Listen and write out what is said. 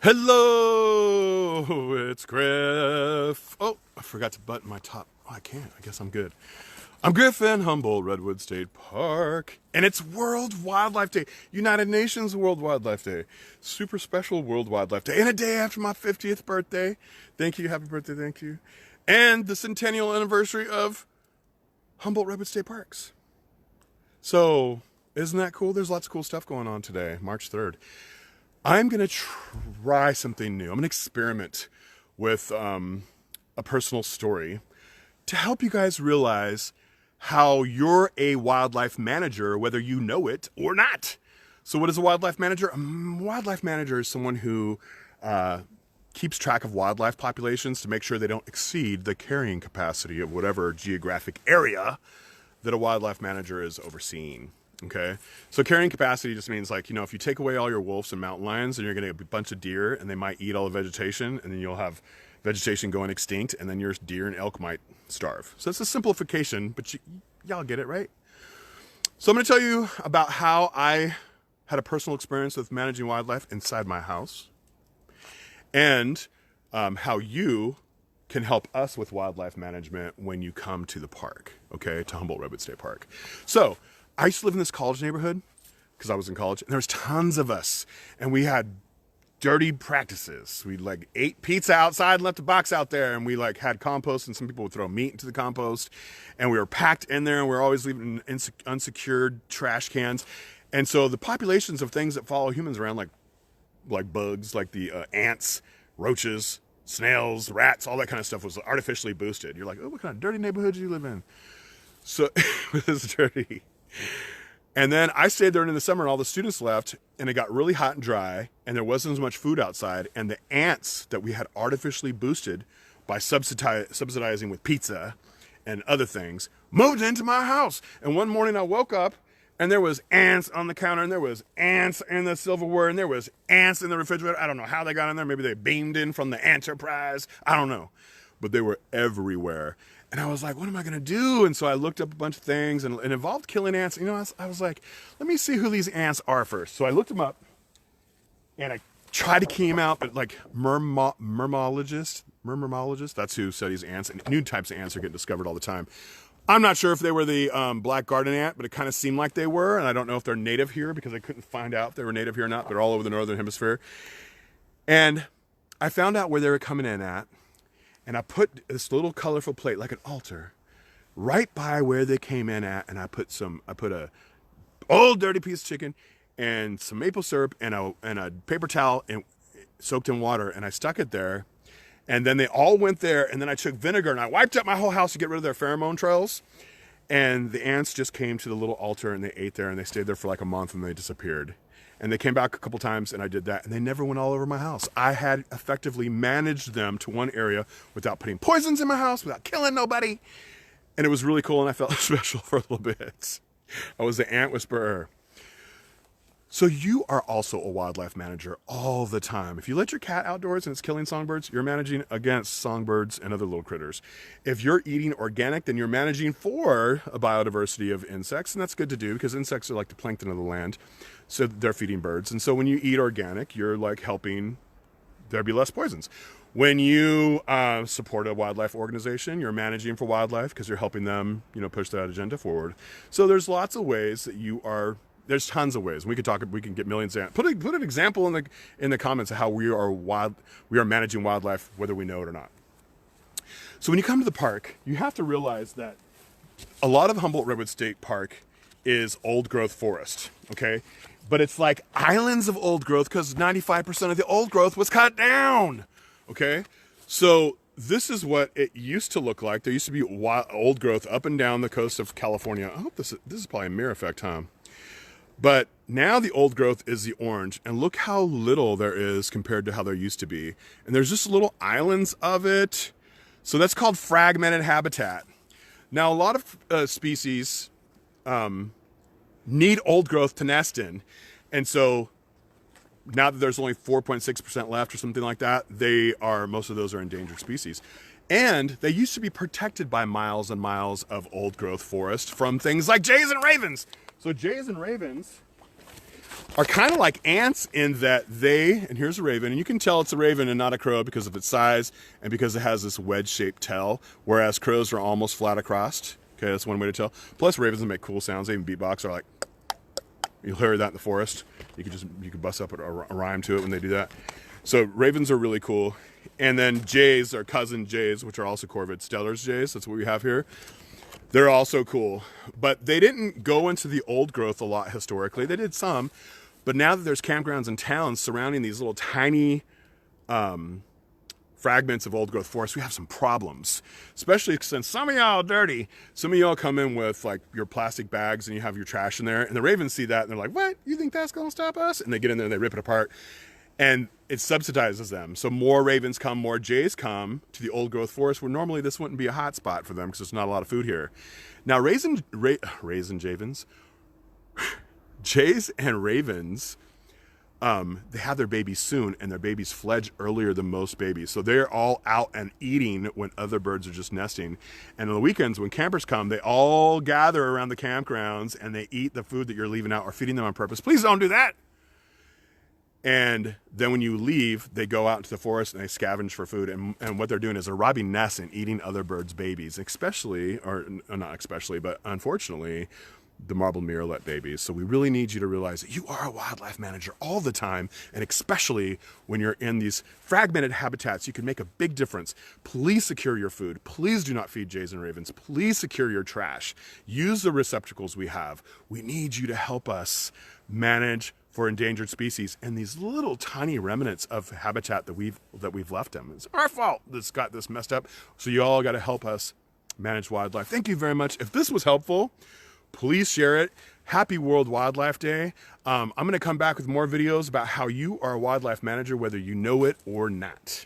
Hello, it's Griff. Oh, I forgot to button my top. Oh, I can't. I guess I'm good. I'm Griff in Humboldt, Redwood State Park, and it's World Wildlife Day, United Nations World Wildlife Day, super special World Wildlife Day, and a day after my 50th birthday. Thank you, happy birthday, thank you. And the centennial anniversary of Humboldt Redwood State Parks. So, isn't that cool? There's lots of cool stuff going on today, March 3rd. I'm going to try something new. I'm going to experiment with a personal story to help you guys realize how you're a wildlife manager, whether you know it or not. So what is a wildlife manager? A wildlife manager is someone who keeps track of wildlife populations to make sure they don't exceed the carrying capacity of whatever geographic area that a wildlife manager is overseeing. Okay, so carrying capacity just means, like, if you take away all your wolves and mountain lions, then you're going to get a bunch of deer, and they might eat all the vegetation, and then you'll have vegetation going extinct, and then your deer and elk might starve. So it's a simplification, but y'all get it, right? So I'm going to tell you about how I had a personal experience with managing wildlife inside my house, and how you can help us with wildlife management when you come to the park, okay, to Humboldt Redwood State Park. So I used to live in this college neighborhood because I was in college, and there was tons of us, and we had dirty practices. We ate pizza outside and left a box out there, and we had compost, and some people would throw meat into the compost, and we were packed in there, and we were always leaving unsecured trash cans. And so the populations of things that follow humans around, like bugs, like the ants, roaches, snails, rats, all that kind of stuff, was artificially boosted. You're like, oh, what kind of dirty neighborhood do you live in? So it was dirty. And then I stayed there in the summer, and all the students left, and it got really hot and dry, and there wasn't as much food outside, and the ants that we had artificially boosted by subsidizing with pizza and other things moved into my house. And one morning I woke up, and there was ants on the counter, and there was ants in the silverware, and there was ants in the refrigerator. I don't know how they got in there. Maybe they beamed in from the Enterprise. I don't know. But they were everywhere. And I was like, what am I going to do? And so I looked up a bunch of things, and it involved killing ants. I was like, let me see who these ants are first. So I looked them up, and I tried to key them out, but myrmologist, that's who studies ants, and new types of ants are getting discovered all the time. I'm not sure if they were the black garden ant, but it kind of seemed like they were, and I don't know if they're native here because I couldn't find out if they were native here or not. They're all over the northern hemisphere. And I found out where they were coming in at, and I put this little colorful plate, like an altar, right by where they came in at, and I put a old dirty piece of chicken and some maple syrup and a paper towel and soaked in water, and I stuck it there. And then they all went there, and then I took vinegar and I wiped up my whole house to get rid of their pheromone trails. And the ants just came to the little altar, and they ate there, and they stayed there for like a month, and they disappeared. And they came back a couple times, and I did that, and they never went all over my house. I had effectively managed them to one area without putting poisons in my house, without killing nobody. And it was really cool, and I felt special for a little bit. I was the ant whisperer. So you are also a wildlife manager all the time. If you let your cat outdoors and it's killing songbirds, you're managing against songbirds and other little critters. If you're eating organic, then you're managing for a biodiversity of insects, and that's good to do because insects are like the plankton of the land, so they're feeding birds. And so when you eat organic, you're helping there be less poisons. When you support a wildlife organization, you're managing for wildlife because you're helping them, push that agenda forward. So there's lots of ways that you are. There's tons of ways. We can get millions. Put an example in the comments of how we are managing wildlife, whether we know it or not. So when you come to the park, you have to realize that a lot of Humboldt Redwood State Park is old growth forest. Okay, but it's like islands of old growth because 95% of the old growth was cut down. Okay, so this is what it used to look like. There used to be old growth up and down the coast of California. I hope this is probably a mirror effect, huh? But now the old growth is the orange, and look how little there is compared to how there used to be. And there's just little islands of it. So that's called fragmented habitat. Now, a lot of species need old growth to nest in. And so now that there's only 4.6% left or something like that, most of those are endangered species. And they used to be protected by miles and miles of old growth forest from things like jays and ravens. So jays and ravens are kind of like ants in that and here's a raven, and you can tell it's a raven and not a crow because of its size and because it has this wedge-shaped tail, whereas crows are almost flat across. Okay, that's one way to tell. Plus, ravens make cool sounds. They even beatbox, are like, you'll hear that in the forest. You could bust up a rhyme to it when they do that. So ravens are really cool. And then jays are cousin jays, which are also corvid. Steller's jays, that's what we have here. They're also cool. But they didn't go into the old growth a lot historically. They did some. But now that there's campgrounds in towns surrounding these little tiny fragments of old growth forest, we have some problems. Especially since some of y'all are dirty. Some of y'all come in with like your plastic bags and you have your trash in there. And the ravens see that and they're like, what? You think that's going to stop us? And they get in there and they rip it apart. And it subsidizes them. So more ravens come, more jays come to the old growth forest where normally this wouldn't be a hot spot for them because there's not a lot of food here. Now jays and ravens, they have their babies soon and their babies fledge earlier than most babies. So they're all out and eating when other birds are just nesting. And on the weekends when campers come, they all gather around the campgrounds and they eat the food that you're leaving out or feeding them on purpose. Please don't do that. And then when you leave, they go out into the forest and they scavenge for food. And what they're doing is they're robbing nests and eating other birds' babies, especially, or not especially, but unfortunately, the marbled murrelet babies. So we really need you to realize that you are a wildlife manager all the time, and especially when you're in these fragmented habitats, you can make a big difference. Please secure your food. Please do not feed jays and ravens. Please secure your trash. Use the receptacles we have. We need you to help us manage for endangered species and these little tiny remnants of habitat that we've left them. It's our fault that's got this messed up. So you all got to help us manage wildlife. Thank you very much. If this was helpful, please share it. Happy World Wildlife Day. I'm going to come back with more videos about how you are a wildlife manager, whether you know it or not.